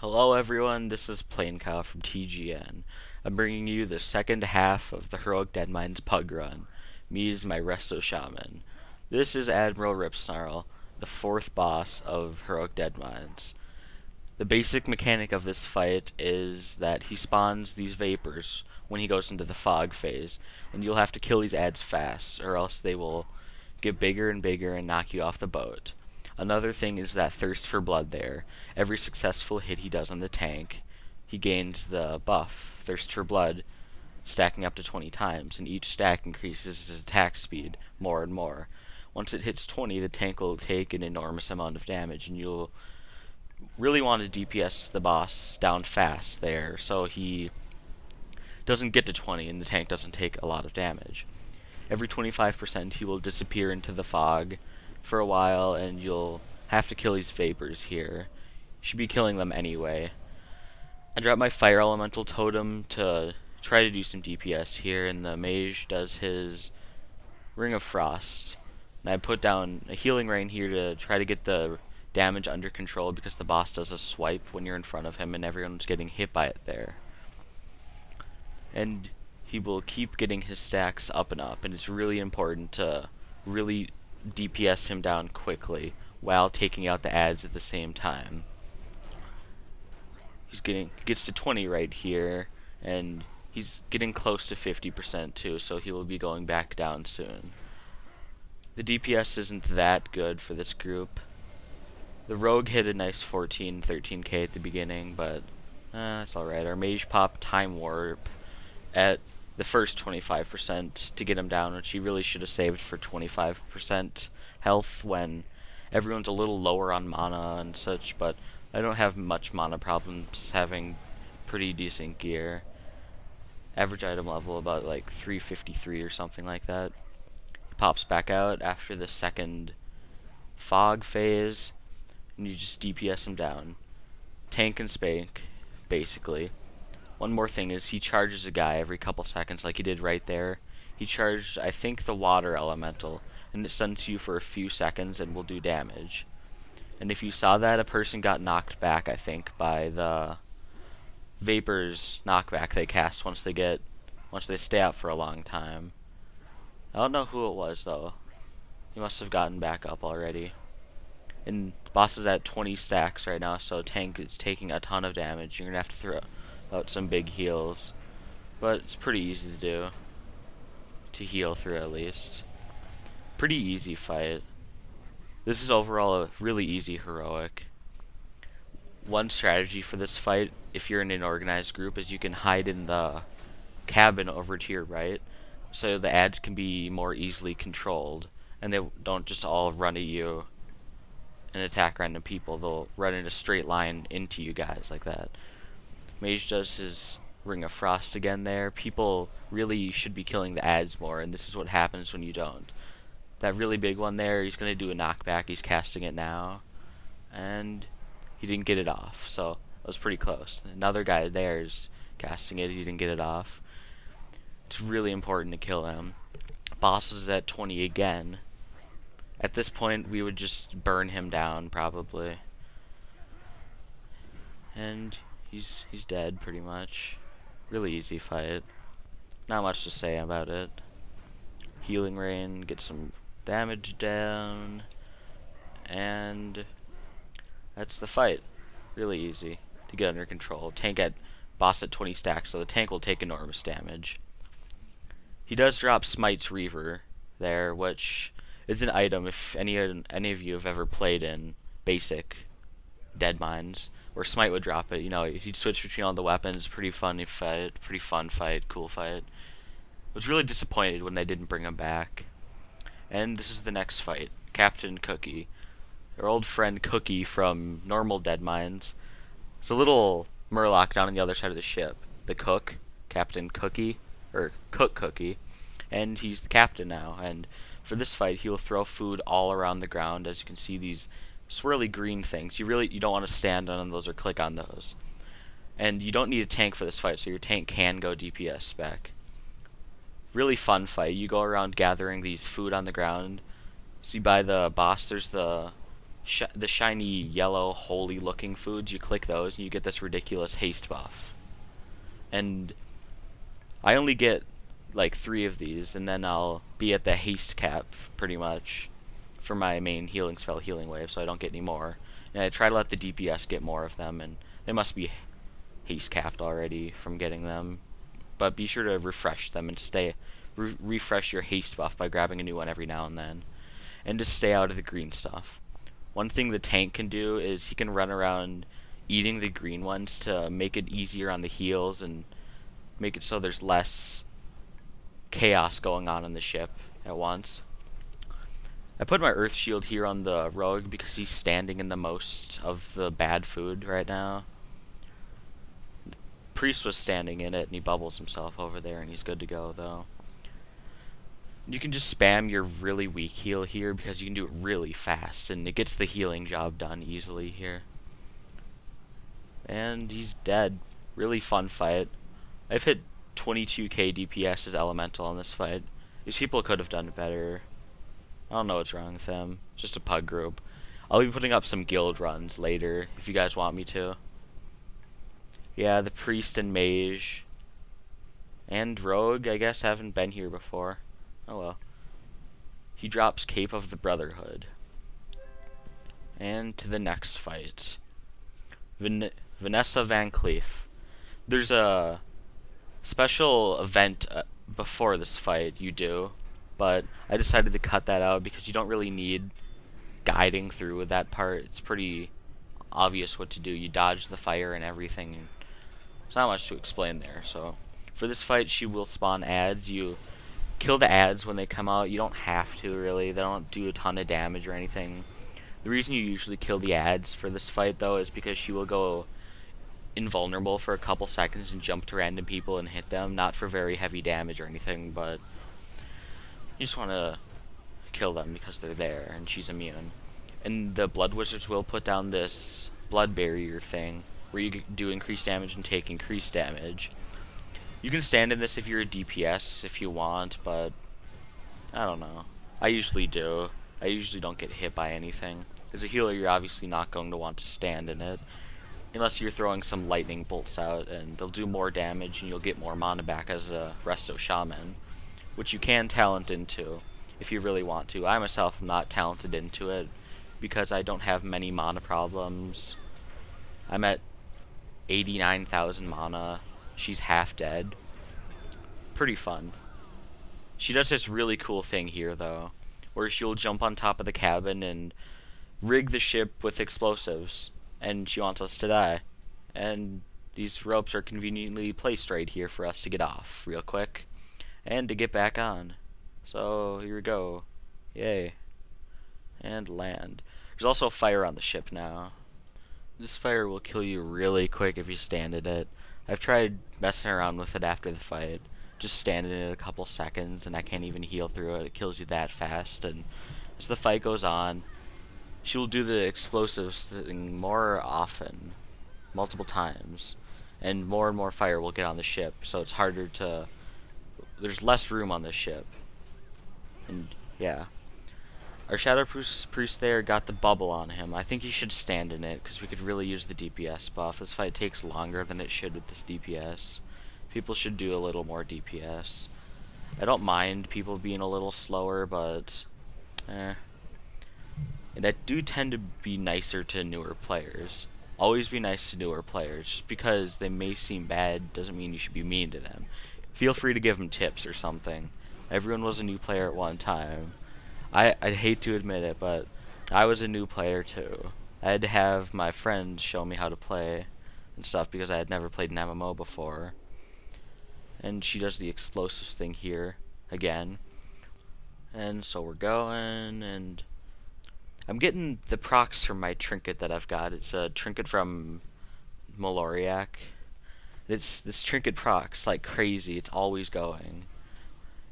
Hello everyone, this is Plaincow from TGN. I'm bringing you the second half of the Heroic Deadmines Pug Run. Me as my Resto Shaman. This is Admiral Ripsnarl, the fourth boss of Heroic Deadmines. The basic mechanic of this fight is that he spawns these vapors when he goes into the fog phase, and you'll have to kill these ads fast, or else they will get bigger and bigger and knock you off the boat. Another thing is that thirst for blood there. Every successful hit he does on the tank, he gains the buff, thirst for blood, stacking up to 20 times, and each stack increases his attack speed more and more. Once it hits 20, the tank will take an enormous amount of damage, and you'll really want to DPS the boss down fast there, so he doesn't get to 20 and the tank doesn't take a lot of damage. Every 25% he will disappear into the fog for a while, and you'll have to kill these vapors here. You should be killing them anyway. I dropped my fire elemental totem to try to do some DPS here, and the mage does his ring of frost. And I put down a healing rain here to try to get the damage under control, because the boss does a swipe when you're in front of him and everyone's getting hit by it there. And he will keep getting his stacks up and up, and it's really important to really DPS him down quickly while taking out the ads at the same time. Gets to 20 right here, and he's getting close to 50% too, so he will be going back down soon. The DPS isn't that good for this group. The rogue hit a nice 13k at the beginning, but that's alright. Our mage popped time warp at the first 25% to get him down, which he really should have saved for 25% health when everyone's a little lower on mana and such, but I don't have much mana problems, having pretty decent gear. Average item level about like 353 or something like that. He pops back out after the second fog phase, and you just DPS him down. Tank and spank, basically. One more thing is he charges a guy every couple seconds, like he did right there. He charged, I think, the water elemental, and it stuns you for a few seconds and will do damage. And if you saw that, a person got knocked back, I think, by the vapors knockback they cast once they stay out for a long time. I don't know who it was though. He must have gotten back up already. And boss is at 20 stacks right now, so tank is taking a ton of damage. You're gonna have to throw out some big heals, but it's pretty easy to do, to heal through at least. Pretty easy fight. This is overall a really easy heroic. One strategy for this fight, if you're in an organized group, is you can hide in the cabin over to your right, so the ads can be more easily controlled, and they don't just all run at you and attack random people. They'll run in a straight line into you guys like that. Mage does his ring of frost again there. People really should be killing the ads more, and this is what happens when you don't. That really big one there, he's going to do a knockback. He's casting it now, and he didn't get it off, so it was pretty close. Another guy there is casting it. He didn't get it off. It's really important to kill him. Boss is at 20 again. At this point, we would just burn him down, probably. And he's dead, pretty much. Really easy fight. Not much to say about it. Healing rain, get some damage down, and that's the fight. Really easy to get under control. Tank at boss at 20 stacks, so the tank will take enormous damage. He does drop Smite's Reaver there, which is an item if any of you have ever played in basic Deadmines, where Smite would drop it. You know, he'd switch between all the weapons. Pretty fun fight, cool fight. Was really disappointed when they didn't bring him back. And this is the next fight. Captain Cookie. Our old friend Cookie from normal Deadmines. It's a little Murloc down on the other side of the ship. The cook, Captain Cookie, or Cook Cookie. And he's the captain now. And for this fight, he will throw food all around the ground. As you can see, these swirly green things. You don't want to stand on those or click on those. And you don't need a tank for this fight, so your tank can go DPS spec. Really fun fight. You go around gathering these food on the ground. See by the boss, there's the the shiny yellow holy looking foods, you click those and you get this ridiculous haste buff. And I only get like 3 of these, and then I'll be at the haste cap pretty much for my main healing spell, Healing Wave, so I don't get any more. And I try to let the DPS get more of them, and they must be haste capped already from getting them. But be sure to refresh them and refresh your haste buff by grabbing a new one every now and then. And to stay out of the green stuff. One thing the tank can do is he can run around eating the green ones to make it easier on the heals and make it so there's less chaos going on the ship at once. I put my earth shield here on the rogue because he's standing in the most of the bad food right now. The priest was standing in it and he bubbles himself over there and he's good to go though. You can just spam your really weak heal here because you can do it really fast and it gets the healing job done easily here. And he's dead. Really fun fight. I've hit 22k DPS as elemental in this fight. These people could have done better. I don't know what's wrong with them. It's just a pug group. I'll be putting up some guild runs later if you guys want me to. Yeah, the priest and mage and rogue, I guess, haven't been here before. Oh well. He drops Cape of the Brotherhood. And to the next fight. Vanessa Van Cleef. There's a special event before this fight you do, but I decided to cut that out because you don't really need guiding through with that part. It's pretty obvious what to do. You dodge the fire and everything. And there's not much to explain there. So for this fight, she will spawn ads. You kill the ads when they come out. You don't have to really. They don't do a ton of damage or anything. The reason you usually kill the ads for this fight though is because she will go invulnerable for a couple seconds and jump to random people and hit them. Not for very heavy damage or anything, but you just want to kill them because they're there and she's immune. And the blood wizards will put down this blood barrier thing where you do increased damage and take increased damage. You can stand in this if you're a DPS if you want, but I don't know. I usually do. I usually don't get hit by anything. As a healer, you're obviously not going to want to stand in it unless you're throwing some lightning bolts out, and they'll do more damage and you'll get more mana back as a resto shaman, which you can talent into if you really want to. I myself am not talented into it because I don't have many mana problems. I'm at 89,000 mana. She's half dead. Pretty fun. She does this really cool thing here though, where she'll jump on top of the cabin and rig the ship with explosives, and she wants us to die. And these ropes are conveniently placed right here for us to get off real quick and to get back on. So here we go. Yay. And land. There's also fire on the ship now. This fire will kill you really quick if you stand in it. I've tried messing around with it after the fight. Just stand in it a couple seconds and I can't even heal through it. It kills you that fast. And as the fight goes on, she will do the explosives thing more often, multiple times, and more fire will get on the ship, so it's harder to, there's less room on the ship. And yeah, our Shadow Priest there got the bubble on him. I think he should stand in it because we could really use the DPS buff. This fight takes longer than it should with this DPS. People should do a little more DPS. I don't mind people being a little slower, but and I do tend to be nicer to newer players. Always be nice to newer players. Just because they may seem bad doesn't mean you should be mean to them. Feel free to give them tips or something. Everyone was a new player at one time. I'd hate to admit it, but I was a new player too. I had to have my friends show me how to play and stuff because I had never played an MMO before. And she does the explosives thing here again. And so we're going, and I'm getting the procs from my trinket that I've got. It's a trinket from Maloriak. This trinket procs like crazy. It's always going.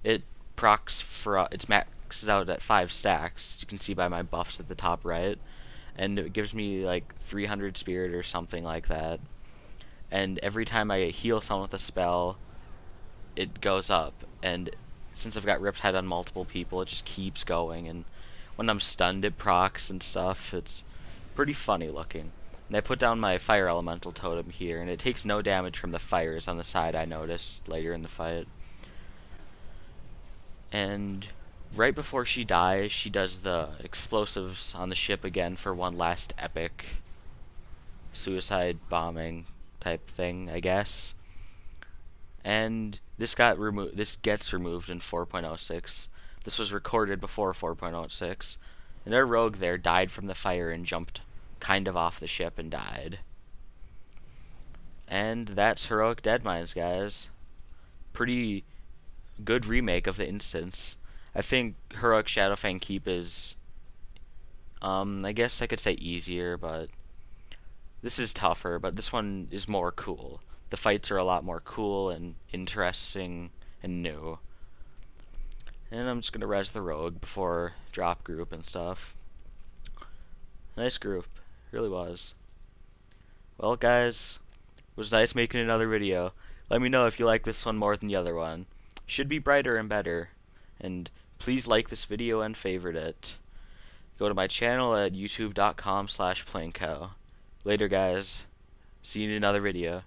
It procs for it's maxes out at 5 stacks. You can see by my buffs at the top right, and it gives me like 300 spirit or something like that. And every time I heal someone with a spell, it goes up. And since I've got Riptide on multiple people, it just keeps going. And when I'm stunned it procs and stuff. It's pretty funny looking. And I put down my fire elemental totem here, and it takes no damage from the fires on the side, I noticed later in the fight. And right before she dies, she does the explosives on the ship again for one last epic suicide bombing type thing, I guess. And this gets removed in 4.06. This was recorded before 4.06. And our rogue there died from the fire and jumped kind of off the ship and died. And that's Heroic Deadmines, guys. Pretty good remake of the instance. I think Heroic Shadowfang Keep is, I guess I could say easier, but this is tougher, but this one is more cool. The fights are a lot more cool and interesting and new. And I'm just gonna res the rogue before drop group and stuff. Nice group, really was. Well, guys, it was nice making another video. Let me know if you like this one more than the other one. Should be brighter and better. And please like this video and favorite it. Go to my channel at youtube.com/Plaincow. Later, guys. See you in another video.